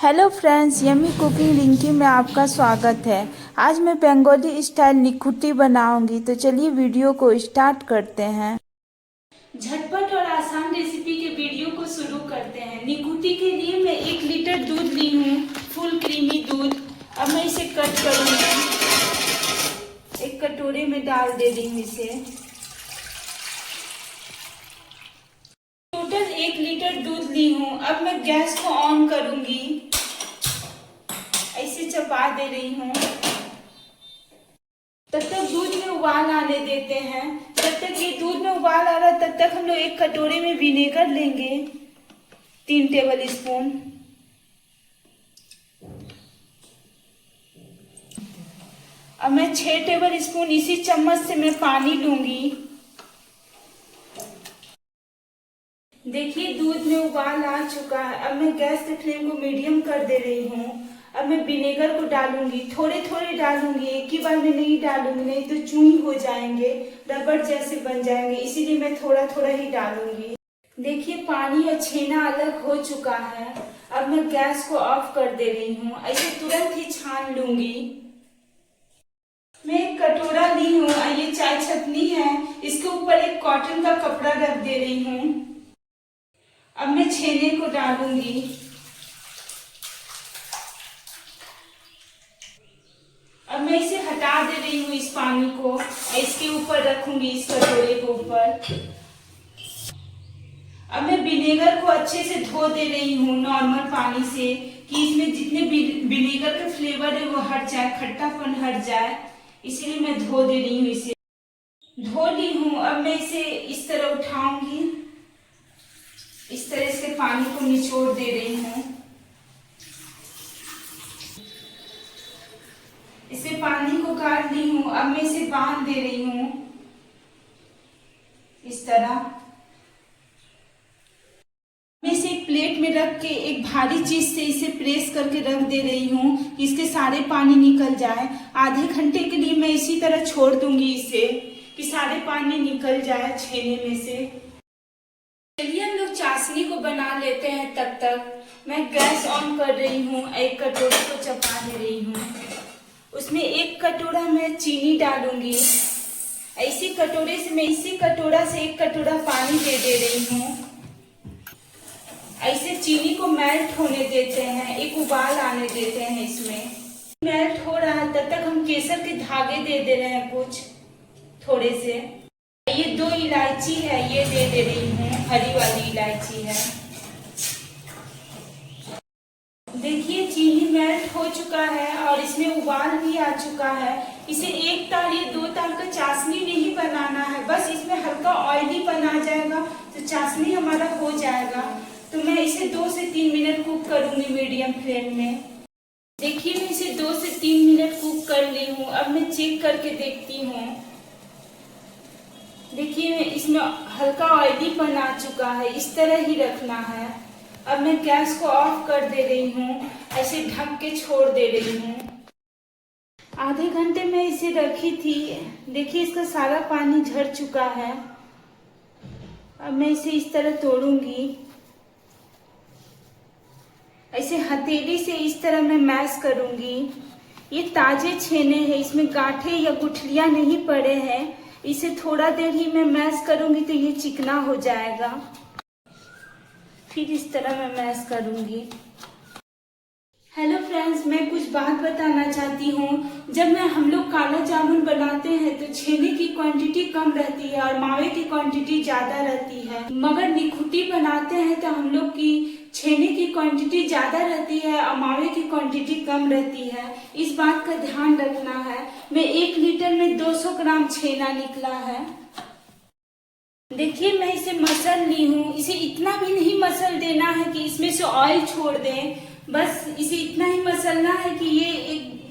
Hello friends, yummy cooking Rinki में आपका स्वागत है। आज मैं बंगाली स्टाइल निखुट्टी बनाऊंगी, तो चलिए वीडियो को स्टार्ट करते हैं। झटपट और आसान रेसिपी के वीडियो को शुरू करते हैं। निखुट्टी के लिए मैं 1 लीटर दूध ली हूँ, फुल क्रीमी दूध। अब मैं इसे कट करूँगी, एक कटोरे में डाल दे रही हूँ इसे। टोटल 1 लीटर दूध ली हूँ। अब मैं गैस को ऑन करूँगी, ऐसे चपा दे रही हूँ। तब तक दूध में उबाल आने देते हैं। जब तक ये दूध में उबाल आ रहा है तब तक हम लोग एक कटोरे में विनेगर लेंगे, 3 टेबल स्पून। अब मैं 6 टेबल स्पून इसी चम्मच से मैं पानी लूंगी। देखिए दूध में उबाल आ चुका है। अब मैं गैस के फ्लेम को मीडियम कर दे रही हूँ। अब मैं विनेगर को डालूंगी, थोड़े थोड़े डालूंगी, एक ही बार में नहीं डालूंगी, नहीं तो चूई हो जाएंगे, रबड़ जैसे बन जाएंगे, इसीलिए मैं थोड़ा थोड़ा ही डालूंगी। देखिए पानी और छेना अलग हो चुका है। अब मैं गैस को ऑफ कर दे रही हूँ। ऐसे तुरंत ही छान लूंगी। मैं एक कटोरा ली हूँ, ये चाय छपनी है, इसके ऊपर एक कॉटन का कपड़ा रख दे रही हूँ। अब मैं छेने को डालूंगी। अब मैं इसे हटा दे रही हूँ, इस पानी को इसके ऊपर रखूंगी, इस कटोरे के ऊपर। अब मैं विनेगर को अच्छे से धो दे रही हूँ नॉर्मल पानी से, कि इसमें जितने विनेगर का फ्लेवर है वो हट जाए, खट्टापन हट जाए, इसीलिए मैं धो दे रही हूँ इसे। धो ली हूँ। अब मैं इसे इस तरह उठाऊंगी, इस तरह से पानी को निचोड़ दे रही हूँ। इसे पानी को काट ली हूँ। अब मैं इसे बांध दे रही हूँ इस तरह। मैं इसे एक प्लेट में रख के एक भारी चीज से इसे प्रेस करके रख दे रही हूँ कि इसके सारे पानी निकल जाए। आधे घंटे के लिए मैं इसी तरह छोड़ दूंगी इसे, कि सारे पानी निकल जाए छेने में से। चलिए हम लोग चाशनी को बना लेते हैं। तब तक मैं गैस ऑन कर रही हूँ, एक कटोरे को चपा दे रही हूँ। उसमें 1 कटोरा मैं चीनी डालूंगी। इसी कटोरे से मैं इसी कटोरा से 1 कटोरा पानी दे रही हूँ। ऐसे चीनी को मेल्ट होने देते हैं, एक उबाल आने देते हैं। इसमें मेल्ट हो रहा है तब तक हम केसर के धागे दे रहे हैं कुछ थोड़े से। ये 2 इलायची है, ये दे रही हूँ, हरी वाली इलायची है। देखिए चीनी मेल्ट हो चुका है और इसमें उबाल भी आ चुका है। इसे 1 तार या 2 तार का चाशनी नहीं बनाना है, बस इसमें हल्का ऑयली बना जाएगा तो चाशनी हमारा हो जाएगा। तो मैं इसे 2 से 3 मिनट कुक करूंगी मीडियम फ्लेम में। देखिए मैं इसे 2 से 3 मिनट कुक कर ली हूँ। अब मैं चेक करके देखती हूँ। देखिए इसमें हल्का ऑयलीपन आ चुका है, इस तरह ही रखना है। अब मैं गैस को ऑफ कर दे रही हूँ, ऐसे ढक के छोड़ दे रही हूँ। आधे घंटे में इसे रखी थी। देखिए इसका सारा पानी झड़ चुका है। अब मैं इसे इस तरह तोड़ूंगी, ऐसे हथेली से इस तरह मैं मैश करूंगी। ये ताजे छेने हैं, इसमें गांठे या गुठलियां नहीं पड़े हैं। इसे थोड़ा देर ही मैं मैश करूंगी तो ये चिकना हो जाएगा। फिर इस तरह मैं मैश करूंगी। हेलो फ्रेंड्स, मैं कुछ बात बताना चाहती हूँ। जब हम लोग काला जामुन बनाते हैं तो छेने की क्वांटिटी कम रहती है और मावे की क्वांटिटी ज्यादा रहती है, मगर निखुट्टी बनाते हैं तो हम लोग की छेने की क्वांटिटी ज्यादा रहती है और मावे की क्वांटिटी कम रहती है। इस बात का ध्यान रखना है। मैं 1 लीटर में 200 ग्राम छेना निकला है। देखिए मैं इसे मसल ली हूँ। इसे इतना भी नहीं मसल देना है कि इसमें से ऑयल छोड़ दें, बस इसे इतना ही मसलना है कि ये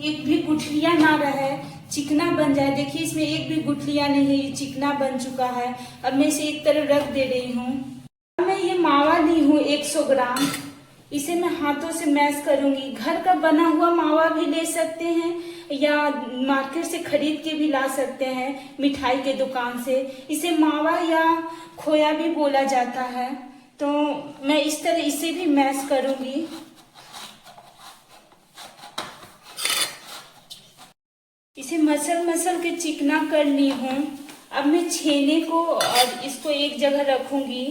एक भी गुठलियां ना रहे, चिकना बन जाए। देखिए इसमें एक भी गुठलियां नहीं है, ये चिकना बन चुका है। अब मैं इसे एक तरफ रख दे रही हूँ। मैं ये मावा ली हूँ 100 ग्राम, इसे मैं हाथों से मैश करूंगी। घर का बना हुआ मावा भी ले सकते हैं या मार्केट से खरीद के भी ला सकते हैं, मिठाई के दुकान से। इसे मावा या खोया भी बोला जाता है। तो मैं इस तरह इसे भी मैश करूंगी। इसे मसल मसल के चिकना कर ली हूँ। अब मैं छेने को और इसको एक जगह रखूंगी।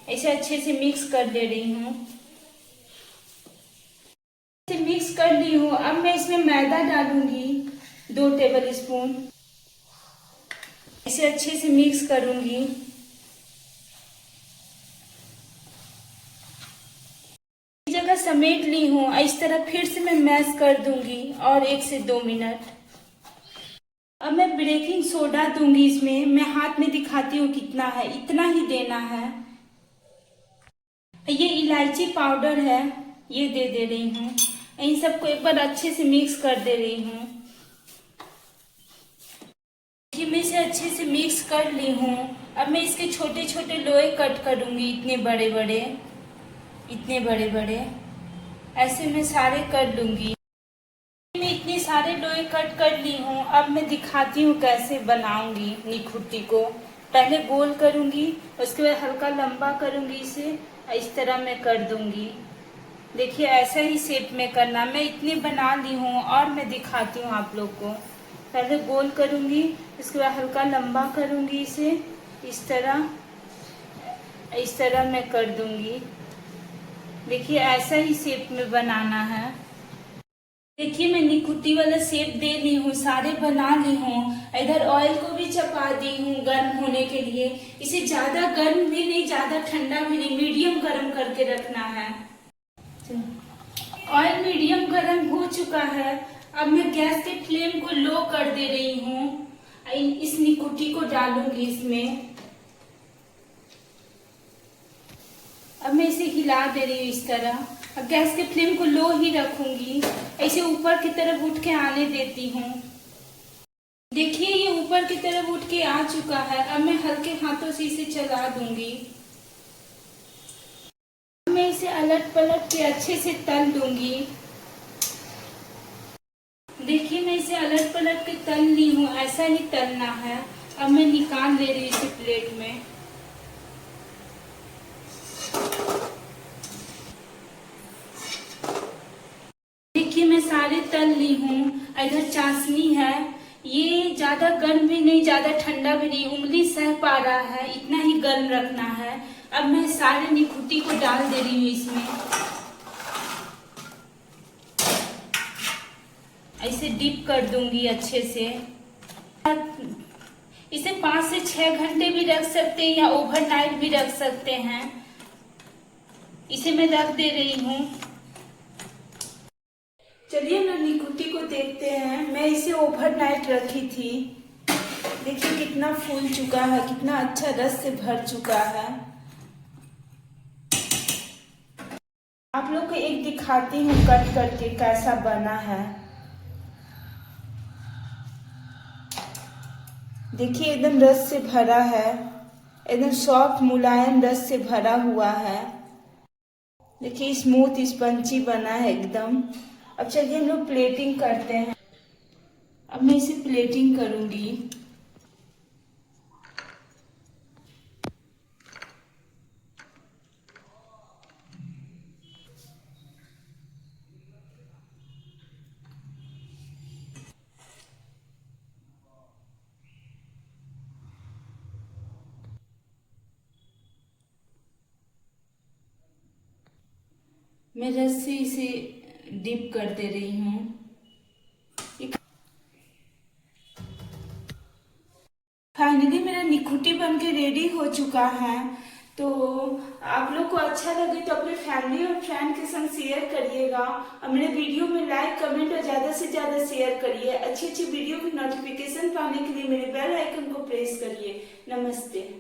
ऐसे अच्छे से मिक्स कर दे रही हूँ। इसे मिक्स कर ली हूँ। अब मैं इसमें मैदा डालूंगी 2 टेबल स्पून। इसे अच्छे से मिक्स करूंगी। इस जगह समेट ली हूँ। इस तरह फिर से मैं मैश कर दूंगी और 1 से 2 मिनट। अब मैं बेकिंग सोडा दूंगी इसमें। मैं हाथ में दिखाती हूँ कितना है, इतना ही देना है। ये इलायची पाउडर है, ये दे रही हूँ। इन सबको एक बार अच्छे से मिक्स कर दे रही हूँ। मैं इसे अच्छे से मिक्स कर ली हूँ। अब मैं इसके छोटे छोटे लोए कट करूंगी, इतने बड़े बड़े, इतने बड़े बड़े ऐसे मैं सारे कर लूंगी। मैं इतने सारे लोए कट कर ली हूँ। अब मैं दिखाती हूँ कैसे बनाऊंगी निखुट्टी को। पहले गोल करूंगी, उसके बाद हल्का लंबा करूंगी इसे, इस तरह मैं कर दूंगी। देखिए ऐसा ही शेप में करना। मैं इतने बना ली हूँ और मैं दिखाती हूँ आप लोग को। पहले गोल करूंगी, इसके बाद हल्का लंबा करूंगी इसे, इस तरह मैं कर दूंगी। देखिए ऐसा ही शेप में बनाना है। देखिए मैं निकुट्टी वाला शेप दे ली हूँ, सारे बना ली हूँ। इधर ऑयल को भी चपा दी हूँ गर्म होने के लिए। इसे ज्यादा गर्म भी नहीं, ज्यादा ठंडा भी नहीं, मीडियम गर्म करके रखना है। ऑयल मीडियम गर्म हो चुका है। अब मैं गैस के फ्लेम को लो कर दे रही हूँ। इस निकुट्टी को डालूंगी इसमें। अब मैं इसे हिला दे रही हूँ इस तरह। अब गैस के फ्लेम को लो ही रखूंगी। ऐसे ऊपर की तरफ उठ के आने देती हूँ। देखिए ये ऊपर की तरफ उठ के आ चुका है। अब मैं हल्के हाथों से इसे चला दूंगी। मैं इसे अलट पलट के अच्छे से तल दूंगी। देखिए मैं इसे अलट पलट के तल ली हूँ, ऐसा ही तलना है। अब मैं निकाल ले रही हूँ इसे प्लेट में। देखिए मैं सारे तल ली हूँ। इधर चाशनी है, ये ज्यादा गर्म भी नहीं, ज्यादा ठंडा भी नहीं, उंगली सह पा रहा है, इतना ही गर्म रखना है। अब मैं सारे निकुट्टी को डाल दे रही हूँ इसमें। ऐसे डिप कर दूंगी अच्छे से। इसे 5 से 6 घंटे भी रख सकते हैं या ओवरनाइट भी रख सकते हैं। इसे मैं रख दे रही हूँ। चलिए ना निकुट्टी को देखते हैं। मैं इसे ओवरनाइट रखी थी। देखिए कितना फूल चुका है, कितना अच्छा रस से भर चुका है। आप लोग को एक दिखाती हूँ कट करके कैसा बना है। देखिए एकदम रस से भरा है, एकदम सॉफ्ट मुलायम रस से भरा हुआ है। देखिए स्मूथ स्पंजी बना है एकदम। अब चलिए हम लोग प्लेटिंग करते हैं। अब मैं इसे प्लेटिंग करूंगी। मैं रस से इसे डिप कर दे रही हूँ। फाइनली मेरा निकुट्टी बनके रेडी हो चुका है। तो आप लोग को अच्छा लगे तो अपने फैमिली और फ्रेंड के संग शेयर करिएगा और मेरे वीडियो में लाइक कमेंट और ज्यादा से ज्यादा शेयर करिए। अच्छी अच्छी वीडियो की नोटिफिकेशन पाने के लिए मेरे बेल आइकन को प्रेस करिए। नमस्ते।